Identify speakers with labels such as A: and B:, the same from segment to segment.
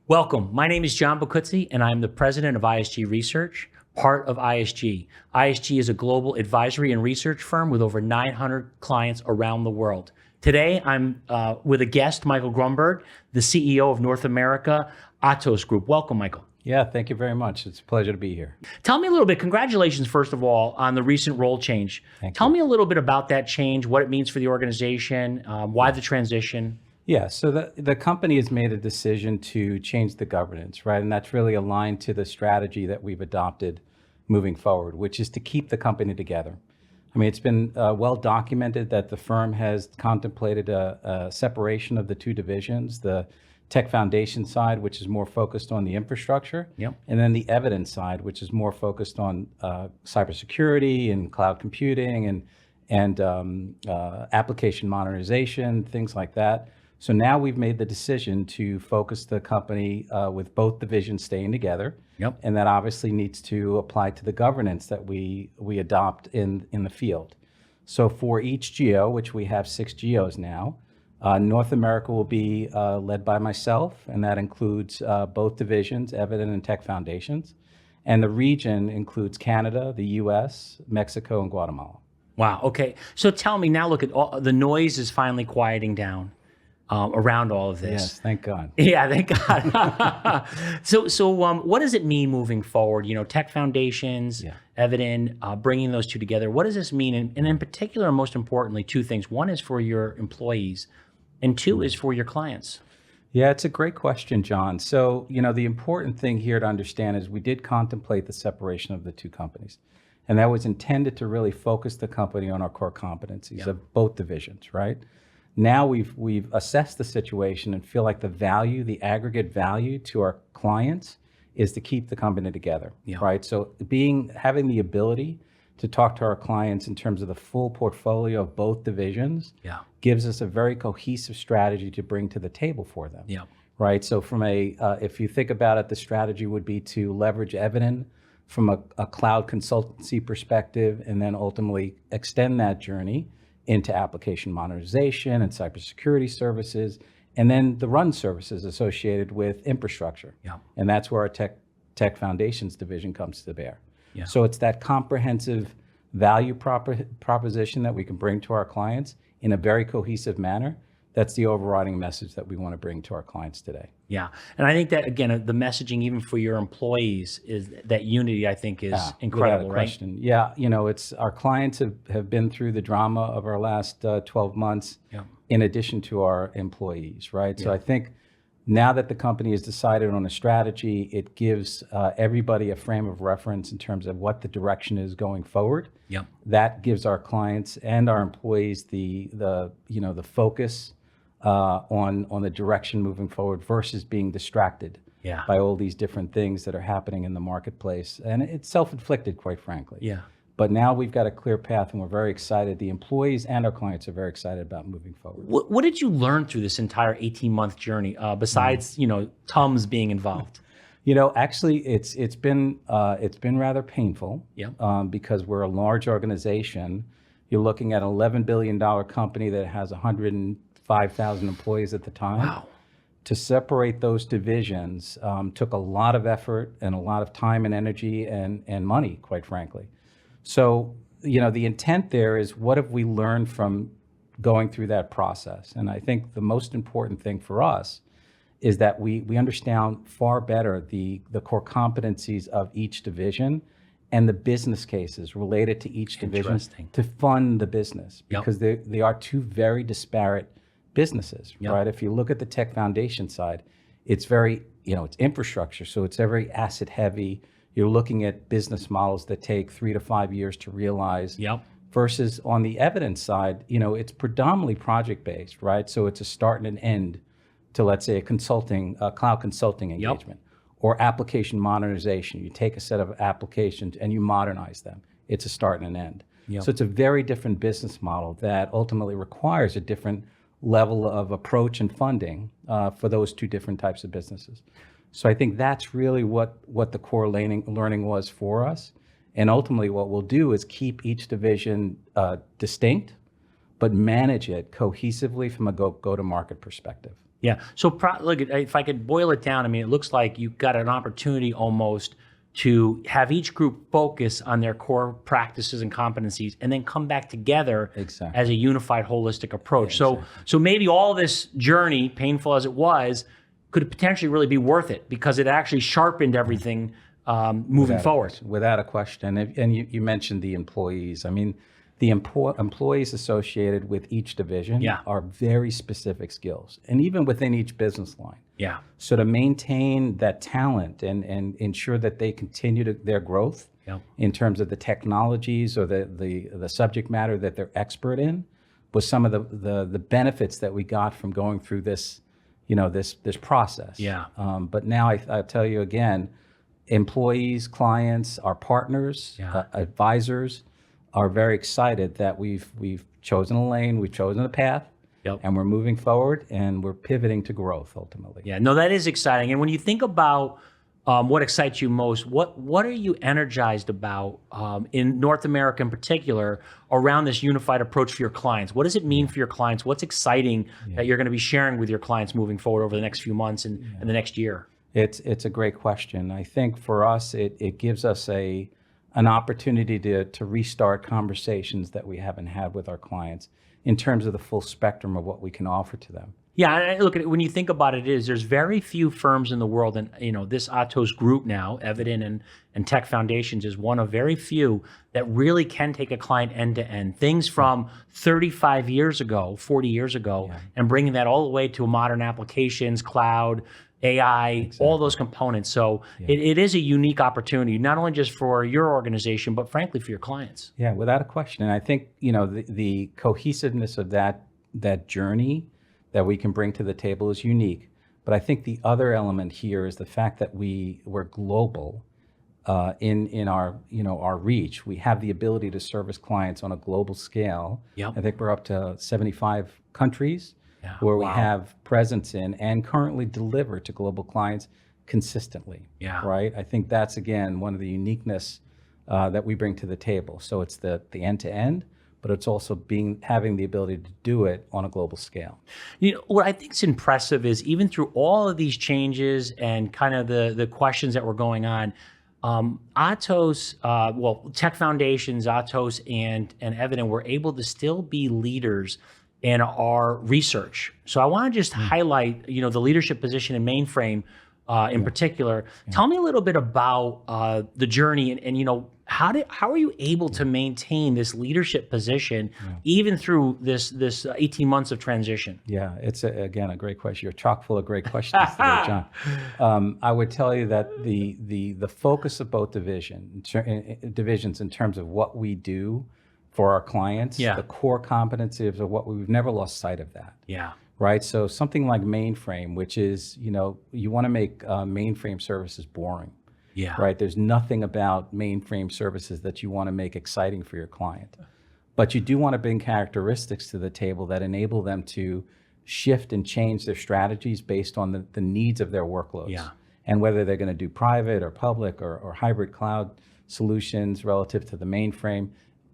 A: Welcome. My name is John Bacuzzi, and I'm the president of ISG Research, part of ISG. ISG is a global advisory and research firm with over 900 clients around the world. Today, I'm with a guest, Michael Grunberg, the CEO of North America, Atos Group. Welcome, Michael.
B: Yeah, thank you very much. It's a pleasure to be here.
A: Tell me a little bit, congratulations, first of all, on the recent role change. Tell me a little bit about that change, what it means for the organization, why the transition.
B: Yeah, so the company has made a decision to change the governance, right? And that's really aligned to the strategy that we've adopted moving forward, which is to keep the company together. I mean, it's been well documented that the firm has contemplated a separation of the two divisions, the tech foundation side, which is more focused on the infrastructure, and then the evidence side, which is more focused on cybersecurity and cloud computing and application modernization, things like that. So now we've made the decision to focus the company with both divisions staying together. And that obviously needs to apply to the governance that we adopt in the field. So for each geo, which we have 6 geos now, North America will be led by myself, and that includes both divisions, Evident and Tech Foundations. And the region includes Canada, the US, Mexico, and Guatemala.
A: Wow, okay. So tell me now, look at the noise is finally quieting down around all of this.
B: Yes, thank God.
A: Yeah, thank God. So what does it mean moving forward? You know, Tech Foundations, Evident, bringing those two together. What does this mean? And in particular, most importantly, 2 things. One is for your employees, and 2 is for your clients.
B: Yeah, it's a great question, John. So, you know, the important thing here to understand is we did contemplate the separation of the 2 companies. And that was intended to really focus the company on our core competencies of both divisions, right? Now we've assessed the situation and feel like the aggregate value to our clients is to keep the company together, right? So having the ability to talk to our clients in terms of the full portfolio of both divisions gives us a very cohesive strategy to bring to the table for them, right? So from if you think about it, the strategy would be to leverage Evident from a cloud consultancy perspective, and then ultimately extend that journey into application modernization and cybersecurity services, and then the run services associated with infrastructure. And that's where our Tech Foundations division comes to bear. So it's that comprehensive value proposition that we can bring to our clients in a very cohesive manner. That's the overriding message that we want to bring to our clients today. Yeah.
A: And I think that, again, the messaging even for your employees is that unity, I think, is incredible, right?
B: Question. Yeah, you know, our clients have been through the drama of our last 12 months in addition to our employees, right? So I think now that the company has decided on a strategy, it gives everybody a frame of reference in terms of what the direction is going forward. That gives our clients and our employees the focus on the direction moving forward versus being distracted by all these different things that are happening in the marketplace. And it's self-inflicted, quite frankly. But now we've got a clear path, and we're very excited. The employees and our clients are very excited about moving forward.
A: What did you learn through this entire 18-month journey, besides Tums being involved?
B: You know, actually, it's been rather painful. Because we're a large organization. You're looking at an $11 billion company that has 105,000 employees at the time.
A: Wow.
B: To separate those divisions took a lot of effort and a lot of time and energy and money, quite frankly. So, you know, the intent there is, what have we learned from going through that process? And I think the most important thing for us is that we understand far better the core competencies of each division and the business cases related to each division to fund the business, because they are 2 very disparate businesses, right? If you look at the Tech Foundation side, it's very, it's infrastructure, so it's very asset heavy. You're looking at business models that take 3 to 5 years to realize. Versus on the Evidence side, it's predominantly project based, right? So it's a start and an end to, let's say, a cloud consulting engagement or application modernization. You take a set of applications and you modernize them. It's a start and an end. So it's a very different business model that ultimately requires a different level of approach and funding for those 2 different types of businesses. So I think that's really what the core learning was for us. And ultimately what we'll do is keep each division distinct, but manage it cohesively from a go-to-market perspective.
A: Yeah. So look, if I could boil it down, I mean, it looks like you've got an opportunity almost to have each group focus on their core practices and competencies, and then come back together
B: Exactly.
A: as a unified, holistic approach.
B: Yeah,
A: So maybe all this journey, painful as it was, could potentially really be worth it because it actually sharpened everything moving forward.
B: Without a question. And you mentioned the employees. I mean, the employees associated with each division
A: Yeah.
B: are very specific skills, and even within each business line.
A: Yeah.
B: So to maintain that talent and ensure that they continue their growth
A: Yep.
B: in terms of the technologies or the subject matter that they're expert in was some of the benefits that we got from going through this, this process.
A: Yeah.
B: But now I tell you again, employees, clients, our partners,
A: Yeah.
B: advisors are very excited that we've chosen a lane, we've chosen a path,
A: Yep.
B: and we're moving forward and we're pivoting to growth ultimately.
A: Yeah, no, that is exciting. And when you think about what excites you most, what are you energized about in North America in particular around this unified approach for your clients? What does it mean for your clients? What's exciting that you're going to be sharing with your clients moving forward over the next few months and the next year?
B: It's a great question. I think for us, it gives us an opportunity to restart conversations that we haven't had with our clients in terms of the full spectrum of what we can offer to them.
A: Yeah, and look at it, when you think about it, there's very few firms in the world, and this Atos Group now, Evident and Tech Foundations is one of very few that really can take a client end to end. Things from 35 years ago, 40 years ago, and bringing that all the way to modern applications, cloud, AI, all those components. So it is a unique opportunity, not only just for your organization, but frankly for your clients.
B: Yeah, without a question. And I think, the cohesiveness of that journey that we can bring to the table is unique. But I think the other element here is the fact that we're global in our our reach. We have the ability to service clients on a global scale.
A: Yep.
B: I think we're up to 75 countries where we
A: Wow.
B: have presence in and currently deliver to global clients consistently.
A: Yeah.
B: Right. I think that's again one of the uniqueness that we bring to the table. So it's the end to end, but it's also having the ability to do it on a global scale.
A: What I think is impressive is even through all of these changes and kind of the questions that were going on, Atos, Tech Foundations, Atos, and Evident were able to still be leaders in our research. So I want to just highlight, the leadership position in Mainframe in particular. Tell me a little bit about the journey and how are you able to maintain this leadership position even through this 18 months of transition?
B: Yeah, it's again a great question. You're chock full of great questions today, John. I would tell you that the focus of both divisions in terms of what we do for our clients, the core competencies of what we've never lost sight of that.
A: Yeah.
B: Right. So something like Mainframe, which is, you want to make mainframe services boring.
A: Yeah.
B: Right. There's nothing about mainframe services that you want to make exciting for your client. But you do want to bring characteristics to the table that enable them to shift and change their strategies based on the needs of their workloads.
A: Yeah.
B: And whether they're going to do private or public or hybrid cloud solutions relative to the mainframe,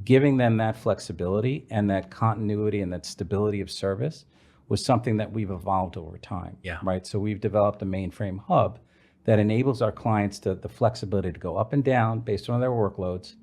B: giving them that flexibility and that continuity and that stability of service was something that we've evolved over time.
A: Yeah.
B: Right. So we've developed a mainframe hub that enables our clients the flexibility to go up and down based on their workloads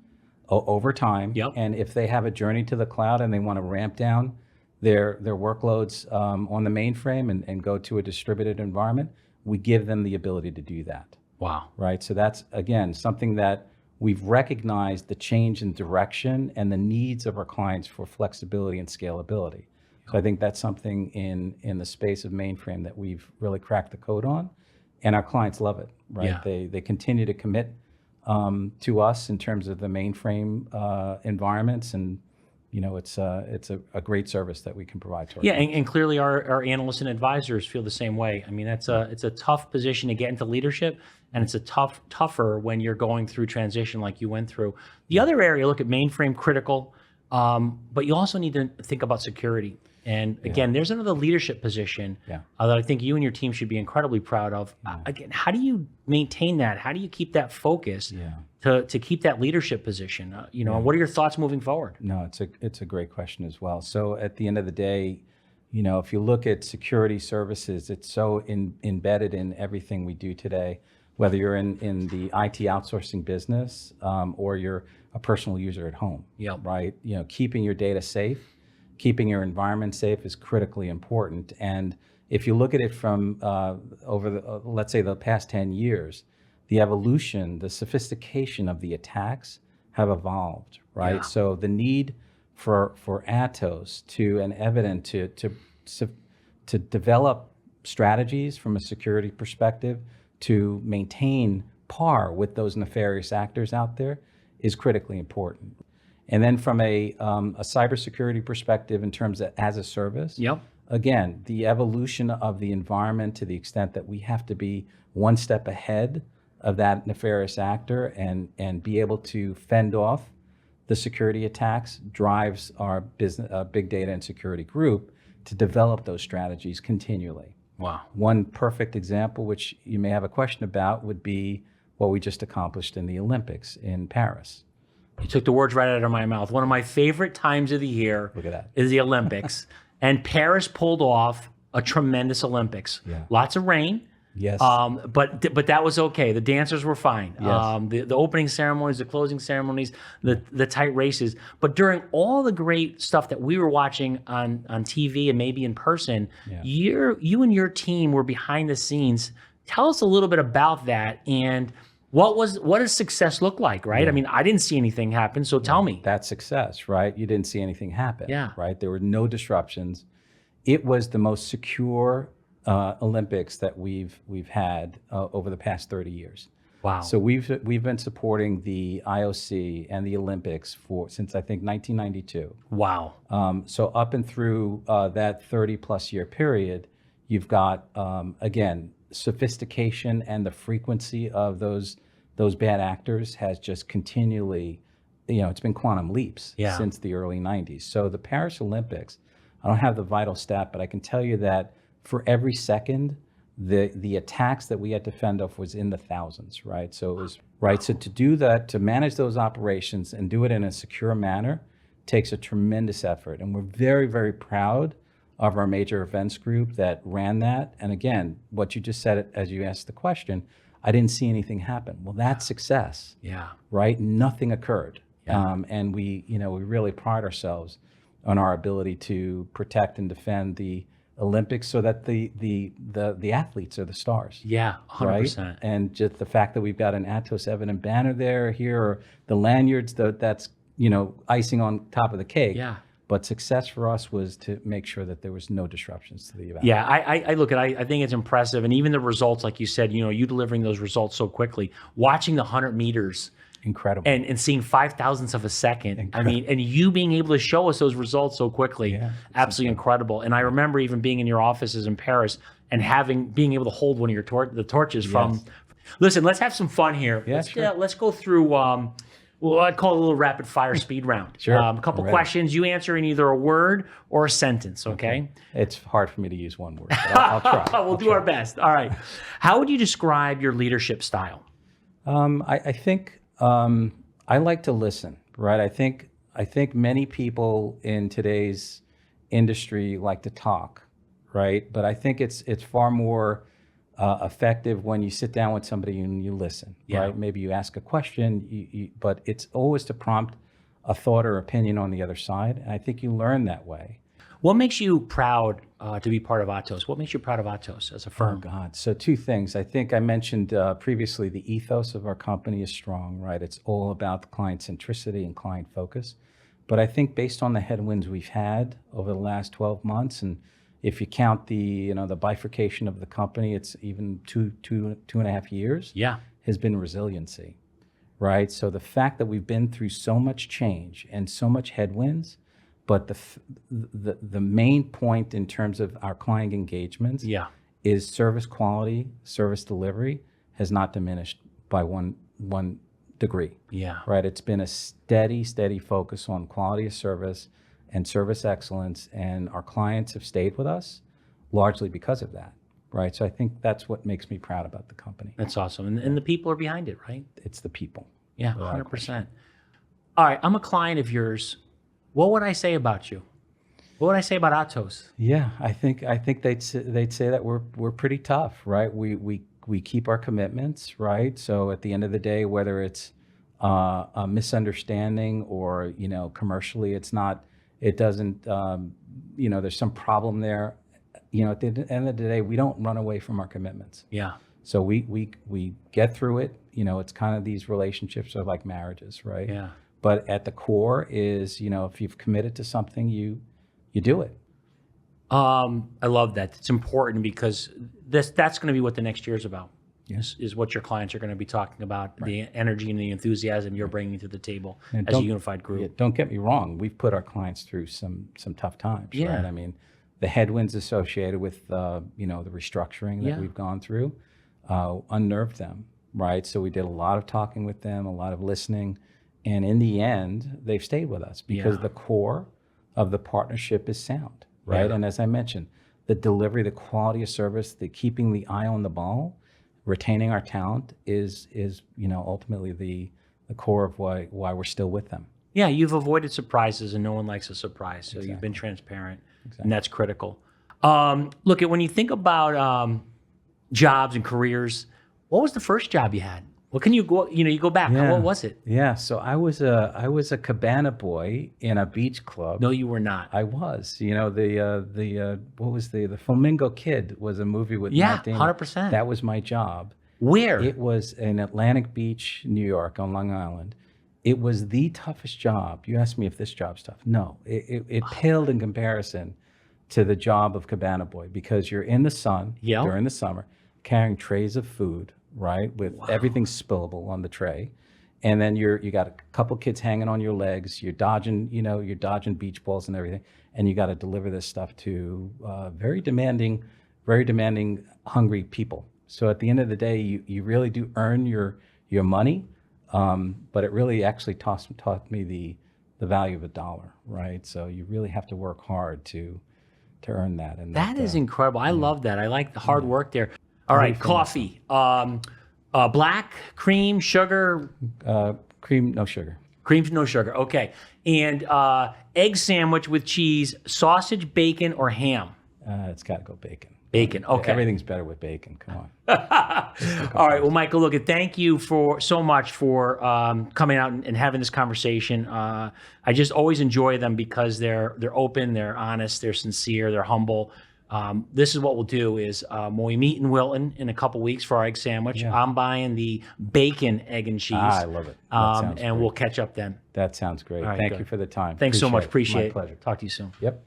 B: over time.
A: Yep.
B: And if they have a journey to the cloud and they want to ramp down their workloads on the mainframe and go to a distributed environment, we give them the ability to do that.
A: Wow.
B: Right. So that's, again, something that we've recognized the change in direction and the needs of our clients for flexibility and scalability. So I think that's something in the space of mainframe that we've really cracked the code on, and our clients love it, right?
A: Yeah.
B: They continue to commit to us in terms of the mainframe environments, and it's a great service that we can provide to our clients.
A: And clearly our analysts and advisors feel the same way. I mean, it's a tough position to get into leadership, and it's tougher when you're going through transition like you went through. The other area, look at mainframe critical, but you also need to think about security. And again, there's another leadership position that I think you and your team should be incredibly proud of. Again, how do you maintain that? How do you keep that focus to keep that leadership position? And what are your thoughts moving forward?
B: No, it's a great question as well. So at the end of the day, If you look at security services, it's so embedded in everything we do today, whether you're in the IT outsourcing business or you're a personal user at home,
A: Yep.
B: right? Keeping your data safe, keeping your environment safe is critically important. And if you look at it from over let's say the past 10 years, the evolution, the sophistication of the attacks have evolved, right?
A: Yeah.
B: So the need for Atos and Evident to develop strategies from a security perspective to maintain par with those nefarious actors out there is critically important. And then from a cybersecurity perspective in terms of as a service,
A: Yep.
B: again, the evolution of the environment to the extent that we have to be one step ahead of that nefarious actor and be able to fend off the security attacks drives our business, big data and security group to develop those strategies continually.
A: Wow.
B: One perfect example, which you may have a question about, would be what we just accomplished in the Olympics in Paris.
A: You took the words right out of my mouth. One of my favorite times of the year
B: Look at that.
A: is the Olympics. And Paris pulled off a tremendous Olympics.
B: Yeah.
A: Lots of rain.
B: Yes.
A: But that was okay. The dancers were fine.
B: Yes.
A: The opening ceremonies, the closing ceremonies, the tight races. But during all the great stuff that we were watching on TV and maybe in person, you and your team were behind the scenes. Tell us a little bit about that and what does success look like, right?
B: Yeah.
A: I mean, I didn't see anything happen, so tell me.
B: That's success, right? You didn't see anything happen,
A: Yeah.
B: right? There were no disruptions. It was the most secure Olympics that we've had over the past 30 years.
A: Wow.
B: So we've been supporting the IOC and the Olympics since I think 1992.
A: Wow.
B: So up and through that 30 plus year period, you've got again sophistication and the frequency of those bad actors has just continually, it's been quantum leaps since the early 90s. So the Paris Olympics, I don't have the vital stat, but I can tell you that for every second, the attacks that we had to fend off was in the thousands, right? So it was right. So to do that, to manage those operations and do it in a secure manner, takes a tremendous effort. And we're very, very proud of our major events group that ran that. And again, what you just said as you asked the question, I didn't see anything happen. Well, that's success, right? Nothing occurred. And we really pride ourselves on our ability to protect and defend the Olympics so that the athletes are the stars.
A: Yeah, 100%.
B: Right? And just the fact that we've got an Atos Evident banner here, or the lanyards, that's icing on top of the cake.
A: Yeah.
B: But success for us was to make sure that there was no disruptions to the event.
A: Yeah, I look at I think it's impressive. And even the results, like you said, you delivering those results so quickly, watching the 100 meters.
B: Incredible.
A: And seeing 5,000ths of a second. Incredible. I mean, and you being able to show us those results so quickly, absolutely incredible. And I remember even being in your offices in Paris and being able to hold one of your the torches from. Listen, let's have some fun here.
B: Yeah,
A: let's go through. Well, I'd call it a little rapid fire speed round.
B: Sure.
A: A couple questions. You answer in either a word or a sentence. Okay.
B: It's hard for me to use one word. But I'll try.
A: We'll do our best. All right. How would you describe your leadership style?
B: I think I like to listen, right? I think many people in today's industry like to talk, right? But I think it's far more effective when you sit down with somebody and you listen, right? Maybe you ask a question, but it's always to prompt a thought or opinion on the other side. And I think you learn that way.
A: What makes you proud to be part of Atos? What makes you proud of Atos as a firm?
B: Oh, God. So two things. I think I mentioned previously the ethos of our company is strong, right? It's all about the client centricity and client focus. But I think based on the headwinds we've had over the last 12 months, and if you count the bifurcation of the company, it's even two and a half years, has been resiliency, right? So the fact that we've been through so much change and so much headwinds, but the main point in terms of our client engagements is service quality, service delivery has not diminished by one degree. Right. It's been a steady focus on quality of service and service excellence, and our clients have stayed with us largely because of that. Right. So I think that's what makes me proud about the company.
A: That's awesome. And the people are behind it, right?
B: It's the people.
A: Yeah, 100%. All right. I'm a client of yours. What would I say about you? What would I say about Atos?
B: Yeah, I think they'd say that we're pretty tough, right? We keep our commitments, right? So at the end of the day, whether it's a misunderstanding or commercially it's not, it doesn't, there's some problem there. At the end of the day, we don't run away from our commitments.
A: Yeah.
B: So we get through it. It's kind of, these relationships are like marriages, right?
A: Yeah.
B: But at the core is, if you've committed to something, you do it.
A: I love that. It's important because that's going to be what the next year is about.
B: Yes.
A: Is what your clients are going to be talking about, the energy and the enthusiasm you're bringing to the table
B: And
A: as a unified group.
B: Yeah, don't get me wrong. We've put our clients through some tough times,
A: Yeah.
B: right? I mean, the headwinds associated with, the restructuring that we've gone through unnerved them, right? So we did a lot of talking with them, a lot of listening. And in the end, they've stayed with us because the core of the partnership is sound, right?
A: Yeah.
B: And as I mentioned, the delivery, the quality of service, the keeping the eye on the ball, retaining our talent is ultimately the core of why we're still with them.
A: Yeah, you've avoided surprises, and no one likes a surprise. So you've been transparent, and that's critical. Look, when you think about jobs and careers, what was the first job you had? What can you go? You go back.
B: Yeah.
A: What was it?
B: Yeah, so I was a cabana boy in a beach club.
A: No, you were not.
B: I was. What was the Flamingo Kid was a movie with Matt Damon.
A: 100%.
B: That was my job.
A: Where?
B: It was in Atlantic Beach, New York, on Long Island. It was the toughest job. You asked me if this job's tough. No, it paled in comparison to the job of cabana boy, because you're in the sun during the summer, carrying trays of food, right, with everything spillable on the tray, and then you got a couple kids hanging on your legs. You're dodging beach balls and everything, and you got to deliver this stuff to very demanding, hungry people. So at the end of the day, you really do earn your money, but it really actually taught me the value of a dollar, right? So you really have to work hard to earn that. And
A: that is incredible. I love that. I like the hard work there. All right, coffee. Black, cream, sugar?
B: Cream, no sugar.
A: Cream, no sugar. Okay. And egg sandwich with cheese, sausage, bacon, or ham?
B: It's got to go bacon.
A: Bacon. Okay.
B: Everything's better with bacon. Come on.
A: All right. Well, Michael, look, thank you so much for coming out and having this conversation. I just always enjoy them because they're open, they're honest, they're sincere, they're humble. This is what we'll do is when we meet in Wilton in a couple weeks for our egg sandwich, I'm buying the bacon, egg, and cheese.
B: I love it. And
A: we'll catch up then.
B: That sounds great.
A: Right,
B: Thank
A: good.
B: you for the time.
A: Thanks so much. Appreciate
B: My
A: it.
B: pleasure.
A: Talk to you soon.
B: Yep.